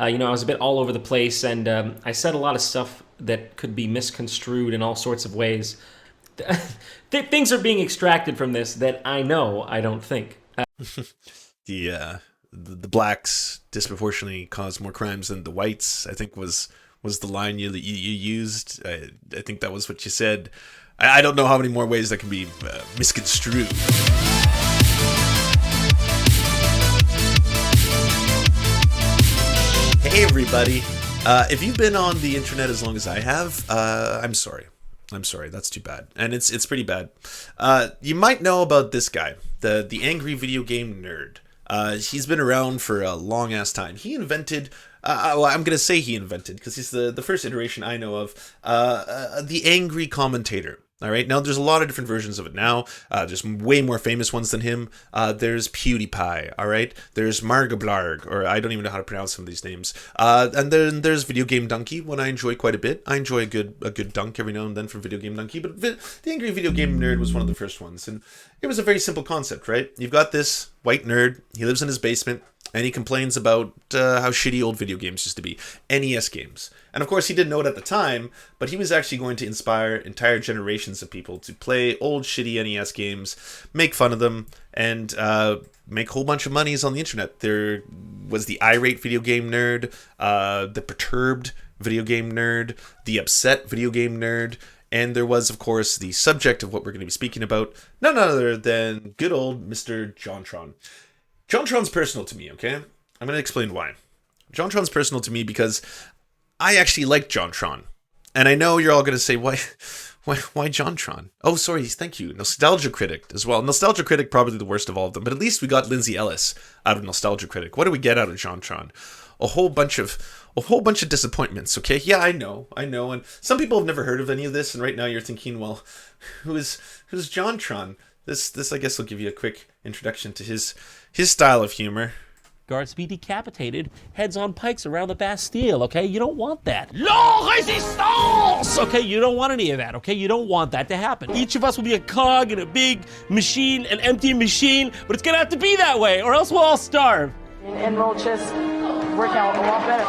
I was a bit all over the place, and I said a lot of stuff that could be misconstrued in all sorts of ways. Things are being extracted from this that I know I don't think. The blacks disproportionately cause more crimes than the whites, I think was the line you used. I think that was what you said. I don't know how many more ways that can be misconstrued. Hey everybody, if you've been on the internet as long as I have, I'm sorry. That's too bad, and it's pretty bad. You might know about this guy, the angry video game nerd. He's been around for a long ass time. He invented, I'm gonna say he invented, because he's the first iteration I know of, the angry commentator. All right, now there's a lot of different versions of it now. There's way more famous ones than him. There's PewDiePie, all right? There's Margablarg, or I don't even know how to pronounce some of these names. And then there's Video Game Donkey, one I enjoy quite a bit. I enjoy a good dunk every now and then from Video Game Donkey, but the Angry Video Game Nerd was one of the first ones. And it was a very simple concept, right? You've got this white nerd, he lives in his basement, and he complains about how shitty old video games used to be. NES games. And of course, he didn't know it at the time, but he was actually going to inspire entire generations of people to play old shitty NES games, make fun of them, and make a whole bunch of monies on the internet. There was the irate video game nerd, the perturbed video game nerd, the upset video game nerd, and there was, of course, the subject of what we're going to be speaking about, none other than good old Mr. JonTron. JonTron's personal to me, okay? I'm going to explain why. JonTron's personal to me because I actually like JonTron. And I know you're all going to say, why JonTron? Oh, sorry, thank you. Nostalgia Critic as well. Nostalgia Critic, probably the worst of all of them. But at least we got Lindsay Ellis out of Nostalgia Critic. What do we get out of JonTron? A whole bunch of disappointments, okay? Yeah, I know. And some people have never heard of any of this. And right now you're thinking, well, who's JonTron? This I guess will give you a quick introduction to his style of humor. Guards be decapitated, heads on pikes around the Bastille, okay? You don't want that. La resistance! Okay, you don't want any of that, okay? You don't want that to happen. Each of us will be a cog in a big machine, an empty machine, but it's gonna have to be that way, or else we'll all starve. And roll chest work out a lot better.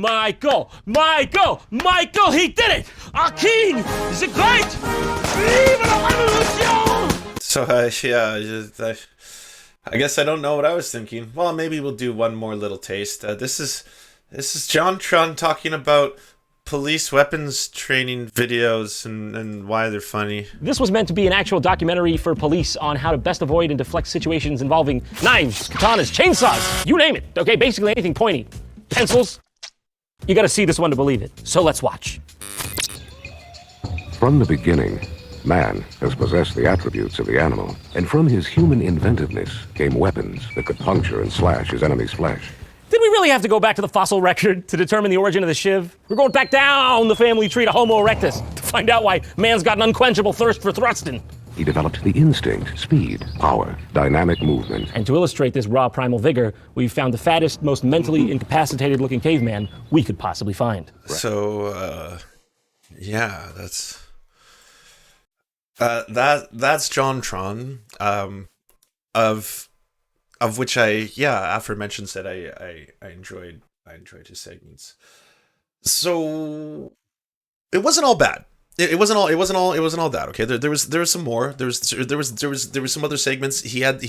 Michael, he did it! Our king is great! Vive la revolution! So, I guess I don't know what I was thinking. Well, maybe we'll do one more little taste. This is JonTron talking about police weapons training videos and why they're funny. This was meant to be an actual documentary for police on how to best avoid and deflect situations involving knives, katanas, chainsaws, you name it. Okay, basically anything pointy. Pencils. You gotta see this one to believe it. So let's watch. From the beginning, man has possessed the attributes of the animal, and from his human inventiveness came weapons that could puncture and slash his enemy's flesh. Did we really have to go back to the fossil record to determine the origin of the shiv? We're going back down the family tree to Homo erectus to find out why man's got an unquenchable thirst for thrusting. He developed the instinct, speed, power, dynamic movement. And to illustrate this raw primal vigor, we found the fattest, most mentally incapacitated looking caveman we could possibly find. So, yeah, that's JonTron, of which aforementioned said I enjoyed his segments. So it wasn't all bad. It wasn't all that. Okay, there was some more. There was some other segments. He had.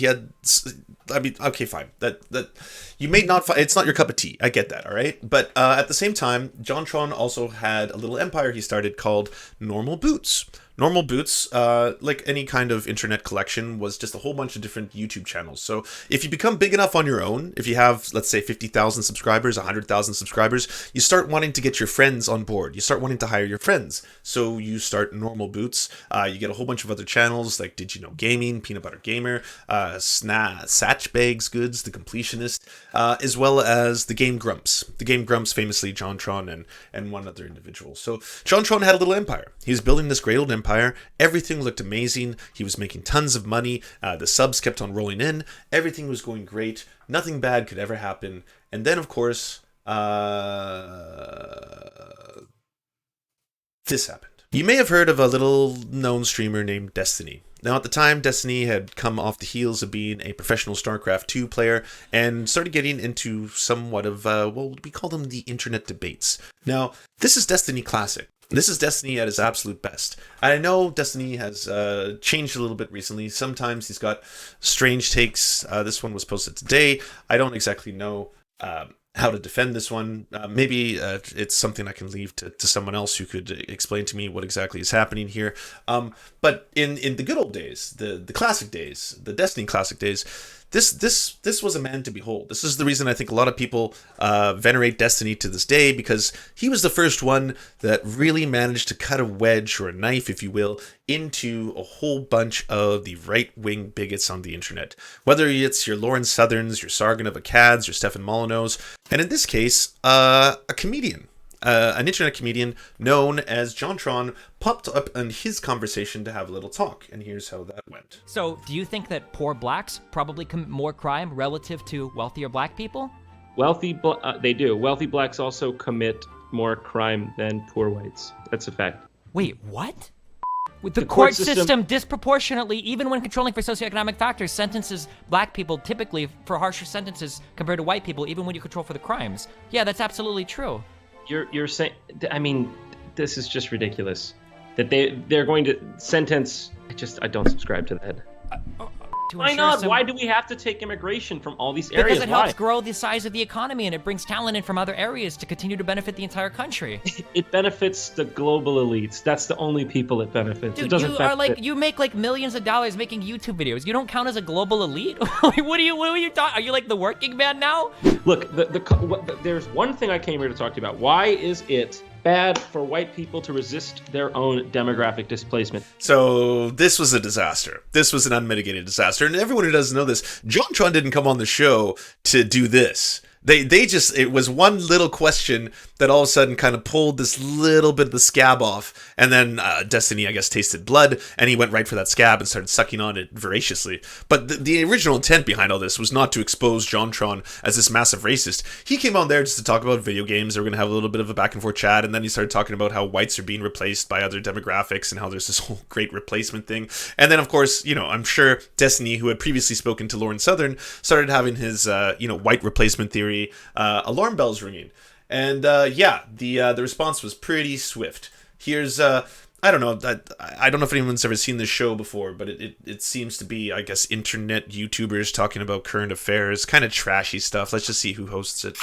I mean, okay, fine. That you may not. It's not your cup of tea. I get that. All right, but at the same time, JonTron also had a little empire he started called Normal Boots. Normal Boots, like any kind of internet collection, was just a whole bunch of different YouTube channels. So if you become big enough on your own, if you have, let's say, 50,000 subscribers, 100,000 subscribers, you start wanting to get your friends on board. You start wanting to hire your friends. So you start Normal Boots. You get a whole bunch of other channels like Did You Know Gaming, Peanut Butter Gamer, Satch Bags Goods, The Completionist, as well as the Game Grumps. The Game Grumps, famously JonTron and one other individual. So JonTron had a little empire. He was building this great old empire. Everything looked amazing. He was making tons of money. The subs kept on rolling in. Everything was going great. Nothing bad could ever happen. And then, of course, this happened. You may have heard of a little known streamer named Destiny. Now, at the time, Destiny had come off the heels of being a professional StarCraft 2 player and started getting into somewhat of, we call them the internet debates. Now, this is Destiny Classic. This is Destiny at his absolute best. I know Destiny has changed a little bit recently. Sometimes he's got strange takes. This one was posted today. I don't exactly know how to defend this one. Maybe it's something I can leave to someone else who could explain to me what exactly is happening here. But in the good old days, the classic days, the Destiny classic days, this was a man to behold. This is the reason I think a lot of people venerate Destiny to this day, because he was the first one that really managed to cut a wedge, or a knife, if you will, into a whole bunch of the right-wing bigots on the internet. Whether it's your Lauren Southerns, your Sargon of Accads, your Stefan Molyneux, and in this case, a comedian. An internet comedian known as JonTron popped up in his conversation to have a little talk, and here's how that went. So, do you think that poor blacks probably commit more crime relative to wealthier black people? They do. Wealthy blacks also commit more crime than poor whites. That's a fact. Wait, what? With the court system disproportionately, even when controlling for socioeconomic factors, sentences black people typically for harsher sentences compared to white people, even when you control for the crimes. Yeah, that's absolutely true. You're saying, I mean, this is just ridiculous. That they're going to sentence. I don't subscribe to that. Why not? Why do we have to take immigration from all these areas? Because it helps grow the size of the economy, and it brings talent in from other areas to continue to benefit the entire country. It benefits the global elites. That's the only people it benefits. Dude, it doesn't you make like millions of dollars making YouTube videos. You don't count as a global elite? What are you talking? Are you like the working man now? Look, there's one thing I came here to talk to you about. Why is it bad for white people to resist their own demographic displacement? So this was a disaster. This was an unmitigated disaster. And everyone who doesn't know this, JonTron didn't come on the show to do this. It was one little question that all of a sudden kind of pulled this little bit of the scab off. And then Destiny, I guess, tasted blood, and he went right for that scab and started sucking on it voraciously. But the original intent behind all this was not to expose JonTron as this massive racist. He came on there just to talk about video games. They were going to have a little bit of a back and forth chat, and then he started talking about how whites are being replaced by other demographics and how there's this whole great replacement thing. And then, of course, I'm sure Destiny, who had previously spoken to Lauren Southern, started having his, white replacement theory alarm bells ringing. And the response was pretty swift. Here's I don't know if anyone's ever seen this show before, but it seems to be, I guess, internet YouTubers talking about current affairs, kind of trashy stuff. Let's just see who hosts it.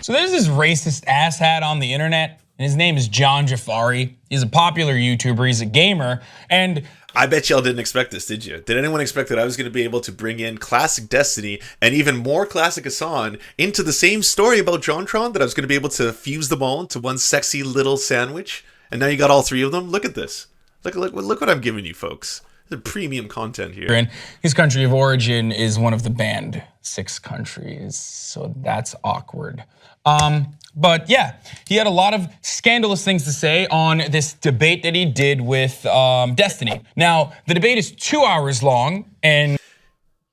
So there's this racist asshat on the internet, and his name is John Jafari. He's a popular YouTuber, he's a gamer, and I bet y'all didn't expect this, did you? Did anyone expect that I was going to be able to bring in classic Destiny and even more classic Hassan into the same story about JonTron, that I was going to be able to fuse them all into one sexy little sandwich? And now you got all three of them? Look at this. Look what I'm giving you, folks. The premium content here. And his country of origin is one of the banned 6 countries, so that's awkward. But yeah, he had a lot of scandalous things to say on this debate that he did with Destiny. Now, the debate is 2 hours long, and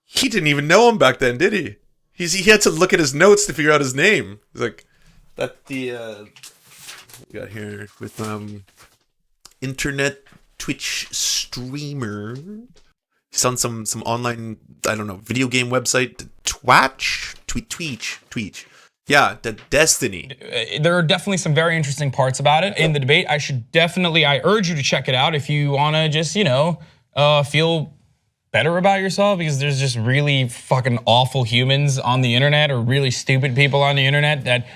he didn't even know him back then, did he? He had to look at his notes to figure out his name. He's like, that we got here with internet Twitch streamer. He's on some online, I don't know, video game website, Twitch. Yeah, the Destiny. There are definitely some very interesting parts about it in the debate. I urge you to check it out if you want to just, feel better about yourself, because there's just really fucking awful humans on the internet, or really stupid people on the internet that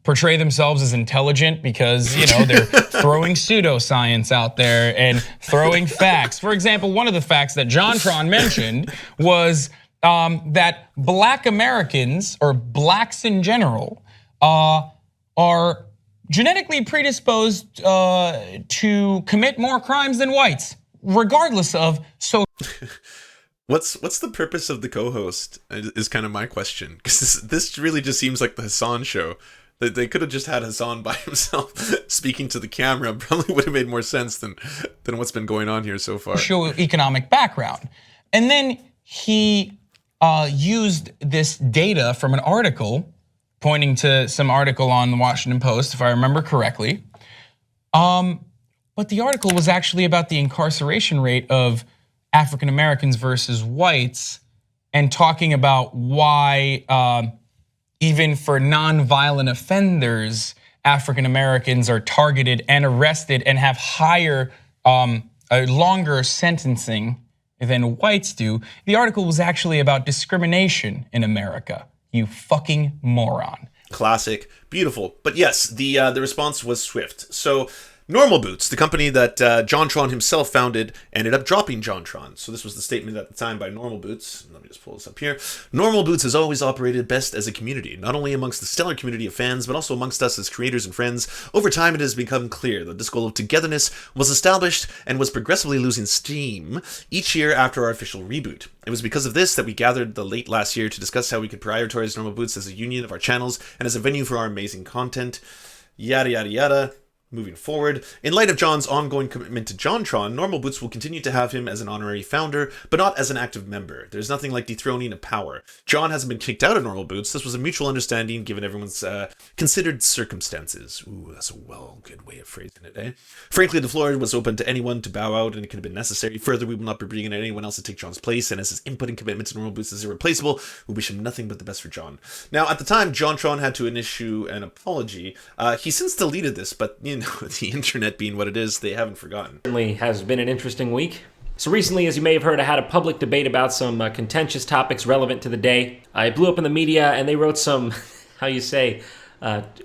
portray themselves as intelligent because, they're throwing pseudoscience out there and throwing facts. For example, one of the facts that JonTron mentioned was that black Americans, or blacks in general, are genetically predisposed to commit more crimes than whites, regardless of social. What's the purpose of the co-host is kind of my question, because this really just seems like the Hassan show. They could have just had Hassan by himself speaking to the camera. Probably would have made more sense than what's been going on here so far. Socioeconomic background. And then he used this data from an article, pointing to some article on the Washington Post, if I remember correctly, But the article was actually about the incarceration rate of African Americans versus whites, and talking about why even for non-violent offenders, African Americans are targeted and arrested and have higher, a longer sentencing than whites do. The article was actually about discrimination in America. You fucking moron. Classic, beautiful. But yes, the response was swift. So Normal Boots, the company that JonTron himself founded, ended up dropping JonTron. So this was the statement at the time by Normal Boots. Let me just pull this up here. Normal Boots has always operated best as a community, not only amongst the stellar community of fans, but also amongst us as creators and friends. Over time, it has become clear that this goal of togetherness was established and was progressively losing steam each year after our official reboot. It was because of this that we gathered the late last year to discuss how we could prioritize Normal Boots as a union of our channels and as a venue for our amazing content. Yada, yada, yada. Moving forward, in light of John's ongoing commitment to JonTron, Normal Boots will continue to have him as an honorary founder, but not as an active member. There's nothing like dethroning a power. John hasn't been kicked out of Normal Boots. This was a mutual understanding given everyone's considered circumstances. Ooh, that's a good way of phrasing it, eh? Frankly, the floor was open to anyone to bow out, and it could have been necessary. Further, we will not be bringing anyone else to take John's place, and as his input and commitment to Normal Boots is irreplaceable, we wish him nothing but the best for John. Now, at the time, JonTron had to issue an apology. He since deleted this, but the internet being what it is, they haven't forgotten. Certainly has been an interesting week. So recently, as you may have heard, I had a public debate about some contentious topics relevant to the day. I blew up in the media and they wrote some,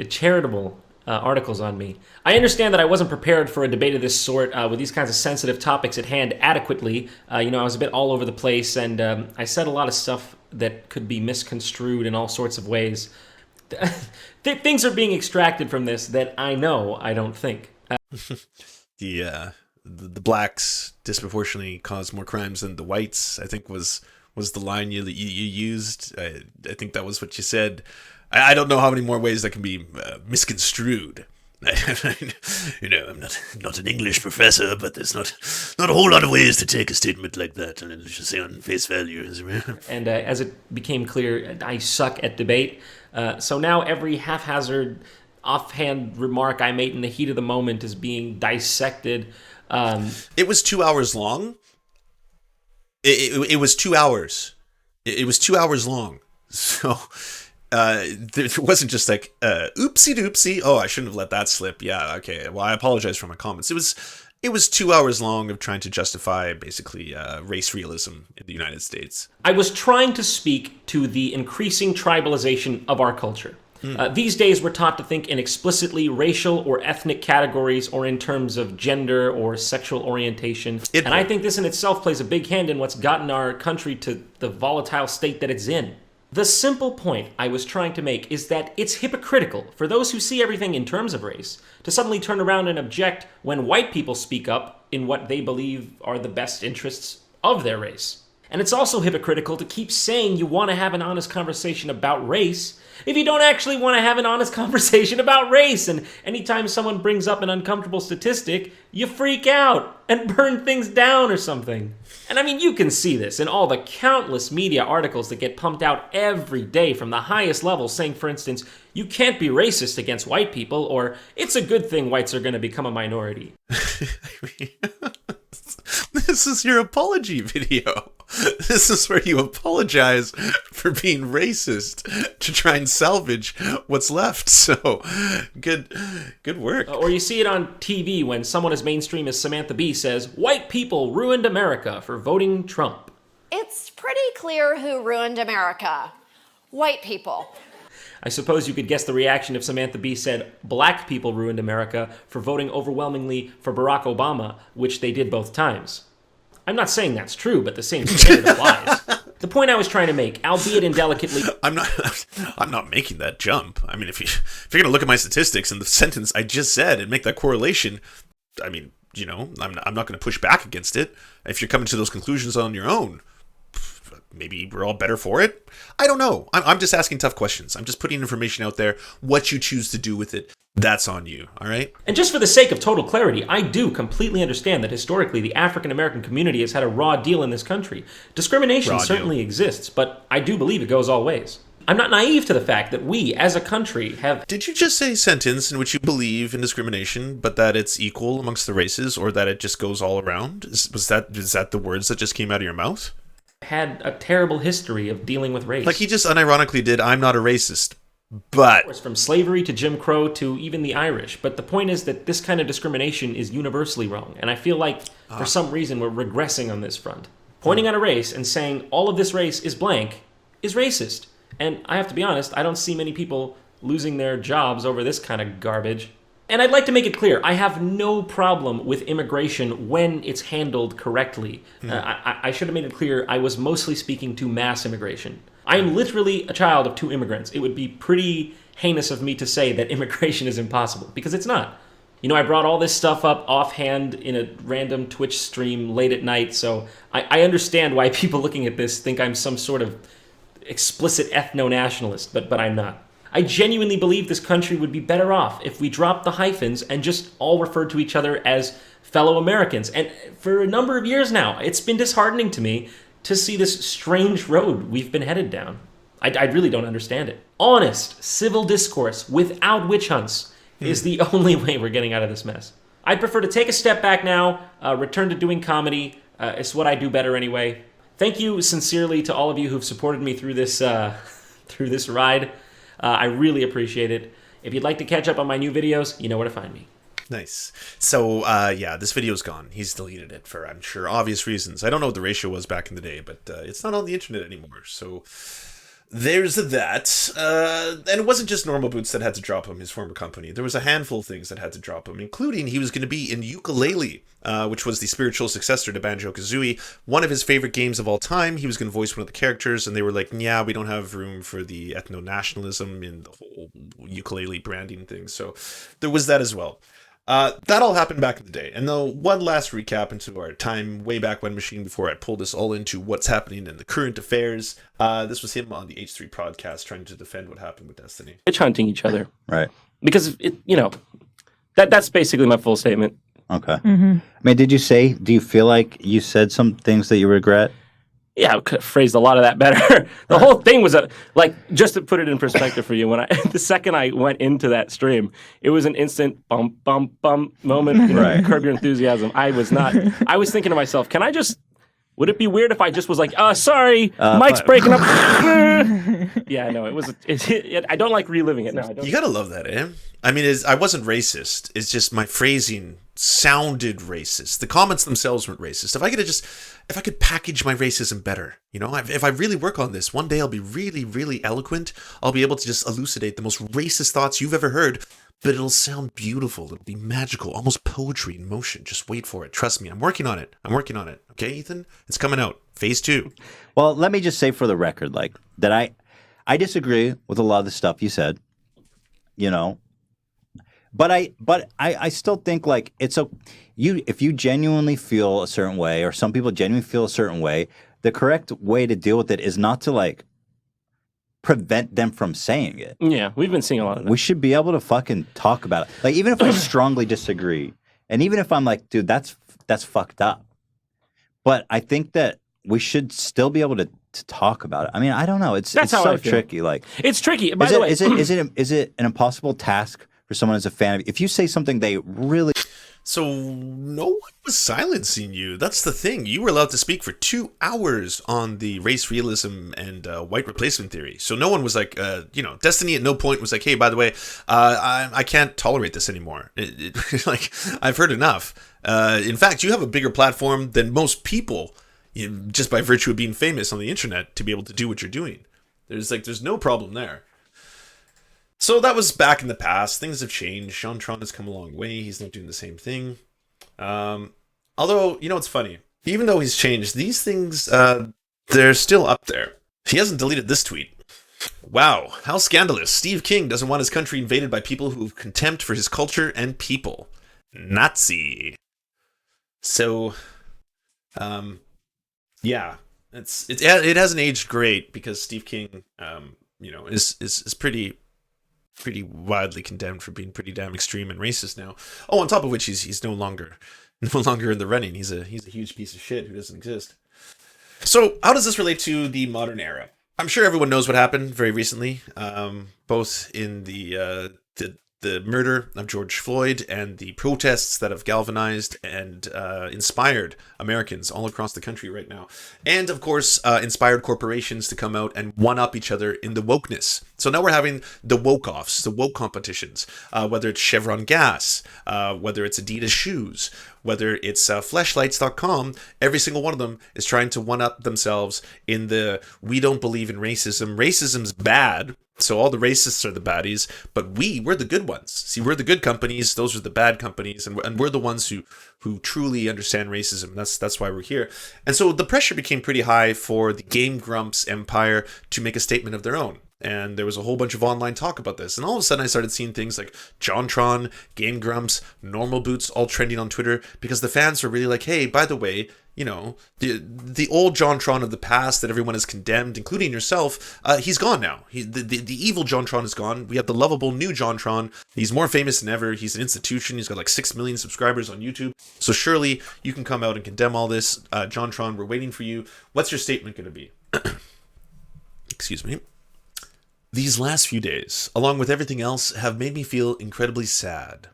charitable articles on me. I understand that I wasn't prepared for a debate of this sort with these kinds of sensitive topics at hand adequately. I was a bit all over the place, and I said a lot of stuff that could be misconstrued in all sorts of ways. Things are being extracted from this that I know I don't think. The blacks disproportionately cause more crimes than the whites, I think was the line you used. I think that was what you said. I don't know how many more ways that can be misconstrued. I'm not an English professor, but there's not a whole lot of ways to take a statement like that and just say on face value. And as it became clear, I suck at debate. So now every haphazard, offhand remark I made in the heat of the moment is being dissected. It was 2 hours long. It was 2 hours. It was 2 hours long. So there wasn't just like oopsie doopsie. Oh, I shouldn't have let that slip. Yeah, okay. Well, I apologize for my comments. It was 2 hours long of trying to justify basically race realism in the United States. I was trying to speak to the increasing tribalization of our culture. These days, we're taught to think in explicitly racial or ethnic categories or in terms of gender or sexual orientation. And I think this in itself plays a big hand in what's gotten our country to the volatile state that it's in. The simple point I was trying to make is that it's hypocritical for those who see everything in terms of race to suddenly turn around and object when white people speak up in what they believe are the best interests of their race. And it's also hypocritical to keep saying you want to have an honest conversation about race if you don't actually want to have an honest conversation about race. And anytime someone brings up an uncomfortable statistic, you freak out and burn things down or something. And I mean, you can see this in all the countless media articles that get pumped out every day from the highest levels saying, for instance, you can't be racist against white people, or it's a good thing whites are going to become a minority. This is your apology video. This is where you apologize for being racist to try and salvage what's left. So, good work. Or you see it on TV when someone as mainstream as Samantha Bee says, white people ruined America for voting Trump. It's pretty clear who ruined America. White people. I suppose you could guess the reaction if Samantha Bee said black people ruined America for voting overwhelmingly for Barack Obama, which they did both times. I'm not saying that's true, but the same standard applies. The point I was trying to make, albeit indelicately... I'm not making that jump. I mean, if you're going to look at my statistics and the sentence I just said and make that correlation, I mean, I'm not going to push back against it. If you're coming to those conclusions on your own, maybe we're all better for it. I don't know. I'm just asking tough questions. I'm just putting information out there. What you choose to do with it, that's on you, all right? And just for the sake of total clarity, I do completely understand that historically the African-American community has had a raw deal in this country. Discrimination certainly exists, but I do believe it goes all ways. I'm not naive to the fact that we, as a country, have... Did you just say sentence in which you believe in discrimination, but that it's equal amongst the races, or that it just goes all around? Is that the words that just came out of your mouth? Had a terrible history of dealing with race. Like he just unironically did, I'm not a racist. But from slavery to Jim Crow to even the Irish. But the point is that this kind of discrimination is universally wrong. And I feel like for some reason we're regressing on this front. Pointing at a race and saying all of this race is blank is racist. And I have to be honest, I don't see many people losing their jobs over this kind of garbage. And I'd like to make it clear, I have no problem with immigration when it's handled correctly. I should have made it clear I was mostly speaking to mass immigration. I am literally a child of 2 immigrants. It would be pretty heinous of me to say that immigration is impossible, because it's not. You know, I brought all this stuff up offhand in a random Twitch stream late at night, so I understand why people looking at this think I'm some sort of explicit ethno-nationalist, but I'm not. I genuinely believe this country would be better off if we dropped the hyphens and just all referred to each other as fellow Americans. And for a number of years now, it's been disheartening to me to see this strange road we've been headed down. I really don't understand it. Honest, civil discourse without witch hunts is the only way we're getting out of this mess. I'd prefer to take a step back now, return to doing comedy. It's what I do better anyway. Thank you sincerely to all of you who've supported me through this ride. I really appreciate it. If you'd like to catch up on my new videos, you know where to find me. Nice. So, yeah, this video's gone. He's deleted it for, I'm sure, obvious reasons. I don't know what the ratio was back in the day, but it's not on the internet anymore. So, there's that. And it wasn't just Normal Boots that had to drop him, his former company. There was a handful of things that had to drop him, including he was going to be in Yooka-Laylee, which was the spiritual successor to Banjo-Kazooie, one of his favorite games of all time. He was going to voice one of the characters, and they were like, yeah, we don't have room for the ethno-nationalism in the whole Yooka-Laylee branding thing. So, there was that as well. That all happened back in the day. And though one last recap into our time way back when machine before I pulled this all into what's happening in the current affairs. This was him on the H3 podcast trying to defend what happened with Destiny. Witch hunting each other. Right. Because, that's basically my full statement. Okay. I mean, do you feel like you said some things that you regret? Yeah, I could have phrased a lot of that better. The whole thing was just to put it in perspective for you, the second I went into that stream, it was an instant bum, bum, bum moment, Curb Your Enthusiasm. I was thinking to myself, would it be weird if I just was like, sorry, Mike's breaking up. Yeah, no, I don't like reliving it now. You gotta love that, eh? I mean, I wasn't racist. It's just my phrasing sounded racist. The comments themselves weren't racist. If I could package my racism better, if I really work on this, one day I'll be really, really eloquent. I'll be able to just elucidate the most racist thoughts you've ever heard, but it'll sound beautiful. It'll be magical, almost poetry in motion. Just wait for it. Trust me. I'm working on it. Okay, Ethan? It's coming out. Phase 2. Well, let me just say for the record, that I disagree with a lot of the stuff you said, but I still think if you genuinely feel a certain way, or some people genuinely feel a certain way, the correct way to deal with it is not to prevent them from saying it. Yeah, we've been seeing a lot of that. We should be able to fucking talk about it. Even if I strongly disagree, and even if I'm like, dude, that's fucked up. But I think that we should still be able to talk about it. I mean, I don't know. It's so tricky. It's tricky. By the way, is it an impossible task for someone as a fan? If you say something they really... So no one was silencing you. That's the thing. You were allowed to speak for 2 hours on the race realism and white replacement theory. So no one was like, Destiny at no point was like, hey, by the way, I can't tolerate this anymore. I've heard enough. In fact, you have a bigger platform than most people, just by virtue of being famous on the internet, to be able to do what you're doing. There's no problem there. So that was back in the past. Things have changed. JonTron has come a long way. He's not doing the same thing. Although, it's funny. Even though he's changed, these things, they're still up there. He hasn't deleted this tweet. Wow, how scandalous. Steve King doesn't want his country invaded by people who have contempt for his culture and people. Nazi. So, yeah. It hasn't aged great because Steve King, is pretty widely condemned for being pretty damn extreme and racist now. Oh, on top of which he's no longer in the running. He's a huge piece of shit who doesn't exist. So how does this relate to the modern era? I'm sure everyone knows what happened very recently, both in the murder of George Floyd and the protests that have galvanized and inspired Americans all across the country right now. And, of course, inspired corporations to come out and one-up each other in the wokeness. So now we're having the woke-offs, the woke competitions, whether it's Chevron gas, whether it's Adidas shoes, whether it's fleshlights.com, every single one of them is trying to one-up themselves in the we don't believe in racism. Racism's bad. So all the racists are the baddies, but we're the good ones. See, we're the good companies. Those are the bad companies, and we're the ones who truly understand racism. That's why we're here. And so the pressure became pretty high for the Game Grumps empire to make a statement of their own. And there was a whole bunch of online talk about this. And all of a sudden I started seeing things like JonTron, Game Grumps, Normal Boots all trending on Twitter because the fans were really like, hey, by the way, you know, the old JonTron of the past that everyone has condemned, including yourself, he's gone now. The evil JonTron is gone. We have the lovable new JonTron. He's more famous than ever. He's an institution. He's got like 6 million subscribers on YouTube. So surely you can come out and condemn all this. JonTron, we're waiting for you. What's your statement going to be? Excuse me. These last few days, along with everything else, have made me feel incredibly sad.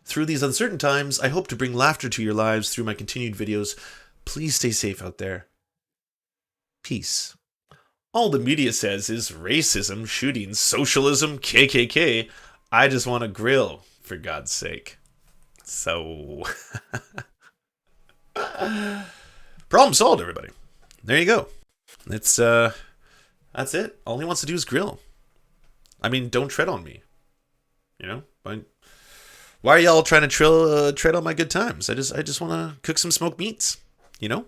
Through these uncertain times, I hope to bring laughter to your lives through my continued videos. Please stay safe out there. Peace. All the media says is racism, shootings, socialism, KKK. I just want to grill, for God's sake. So... problem solved, everybody. There you go. It's, that's it. All he wants to do is grill. I mean, don't tread on me. You know? Why are y'all trying to tread on my good times? I just want to cook some smoked meats. You know?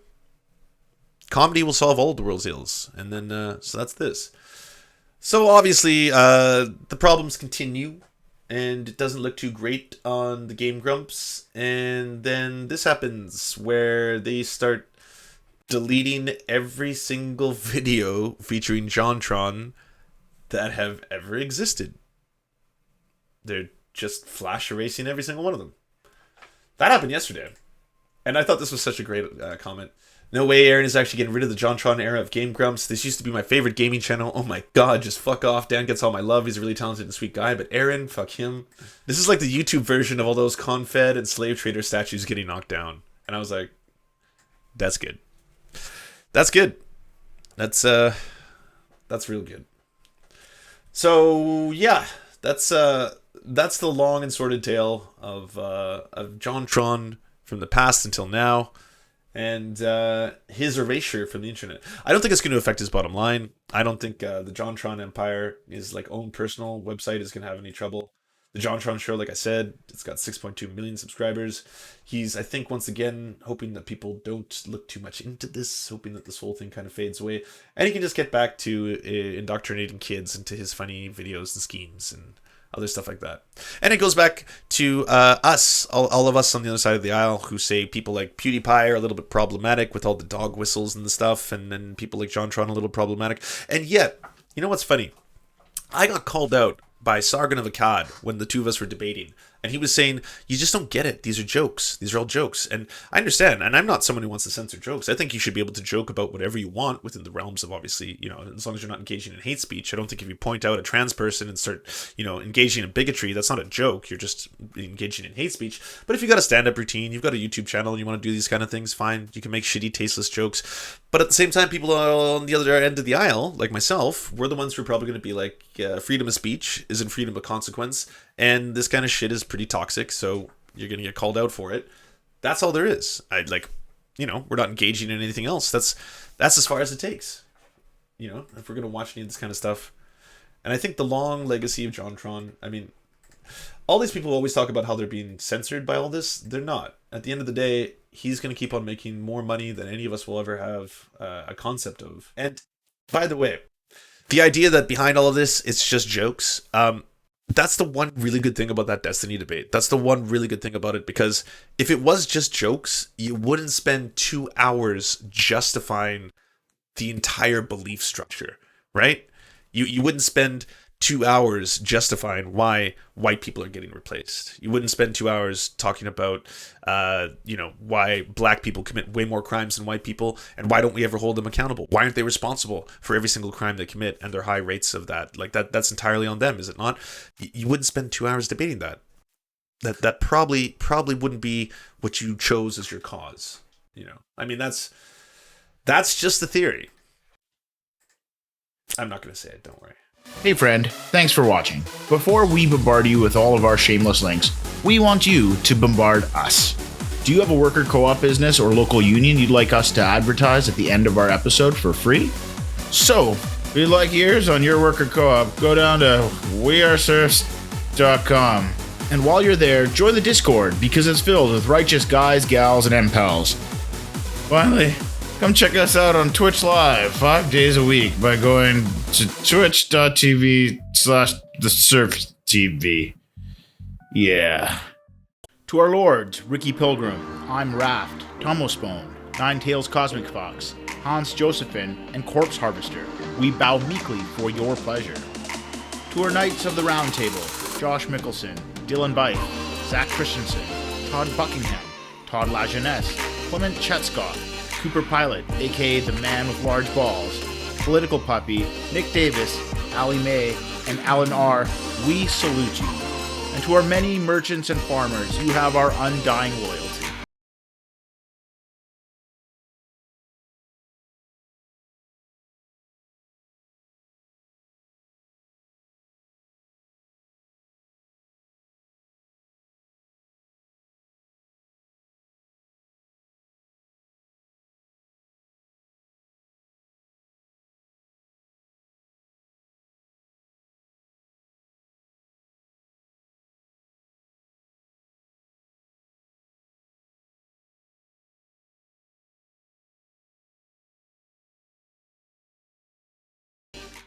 Comedy will solve all of the world's ills. And then, so that's this. So obviously, the problems continue. And it doesn't look too great on the Game Grumps. And then this happens where they start deleting every single video featuring JonTron that have ever existed. They're just flash erasing every single one of them. That happened yesterday. And I thought this was such a great comment. No way Aaron is actually getting rid of the JonTron era of Game Grumps. This used to be my favorite gaming channel. Oh my god, just fuck off. Dan gets all my love. He's a really talented and sweet guy. But Aaron, fuck him. This is like the YouTube version of all those Confed and slave trader statues getting knocked down. And I was like, that's good. That's good. That's real good. So yeah, that's the long and sordid tale of JonTron from the past until now, and his erasure from the internet. I don't think it's going to affect his bottom line. I don't think the JonTron empire, his like own personal website, is going to have any trouble. The JonTron show, like I said, it's got 6.2 million subscribers. He's, I think, once again, hoping that people don't look too much into this, hoping that this whole thing kind of fades away. And he can just get back to indoctrinating kids into his funny videos and schemes and other stuff like that. And it goes back to us, all of us on the other side of the aisle, who say people like PewDiePie are a little bit problematic with all the dog whistles and the stuff, and then people like JonTron a little problematic. And yet, you know what's funny? I got called out by Sargon of Akkad when the two of us were debating, and he was saying, you just don't get it. These are jokes. These are all jokes. And I understand, and I'm not someone who wants to censor jokes. I think you should be able to joke about whatever you want within the realms of, obviously, you know, as long as you're not engaging in hate speech. I don't think if you point out a trans person and start, you know, engaging in bigotry, that's not a joke. You're just engaging in hate speech. But if you've got a stand-up routine, you've got a YouTube channel, and you want to do these kind of things, fine. You can make shitty, tasteless jokes. But at the same time, people on the other end of the aisle, like myself, we're the ones who are probably going to be like, freedom of speech isn't freedom of consequence, and this kind of shit is pretty toxic, so you're going to get called out for it. That's all there is. We're not engaging in anything else. That's as far as it takes. You know, if we're going to watch any of this kind of stuff. And I think the long legacy of JonTron, I mean, all these people always talk about how they're being censored by all this. They're not. At the end of the day, he's going to keep on making more money than any of us will ever have a concept of. And by the way, the idea that behind all of this, it's just jokes, that's the one really good thing about that Destiny debate. That's the one really good thing about it, because if it was just jokes, you wouldn't spend 2 hours justifying the entire belief structure, right? You wouldn't spend 2 hours justifying why white people are getting replaced. You wouldn't spend 2 hours talking about, why black people commit way more crimes than white people, and why don't we ever hold them accountable? Why aren't they responsible for every single crime they commit and their high rates of that? Like that's entirely on them, is it not? You wouldn't spend 2 hours debating that. That probably wouldn't be what you chose as your cause. I mean, that's just the theory. I'm not going to say it, don't worry. Hey friend, thanks for watching. Before we bombard you with all of our shameless links, we want you to bombard us. Do you have a worker co-op business or local union you'd like us to advertise at the end of our episode for free? So, if you'd like ears on your worker co-op, go down to weareserfs.com. And while you're there, join the Discord because it's filled with righteous guys, gals, and MPals. Finally, come check us out on Twitch Live 5 days a week by going to twitch.tv/theserftv. Yeah. To our lords, Ricky Pilgrim, I'm Raft, Tomospone, Nine Tails Cosmic Fox, Hans Josephine, and Corpse Harvester, we bow meekly for your pleasure. To our Knights of the Round Table, Josh Mickelson, Dylan Byte, Zach Christensen, Todd Buckingham, Todd Lajeunesse, Clement Chetskoff, Cooper Pilot, aka the man with large balls, Political Puppy, Nick Davis, Ali May, and Alan R., we salute you. And to our many merchants and farmers, you have our undying loyalty.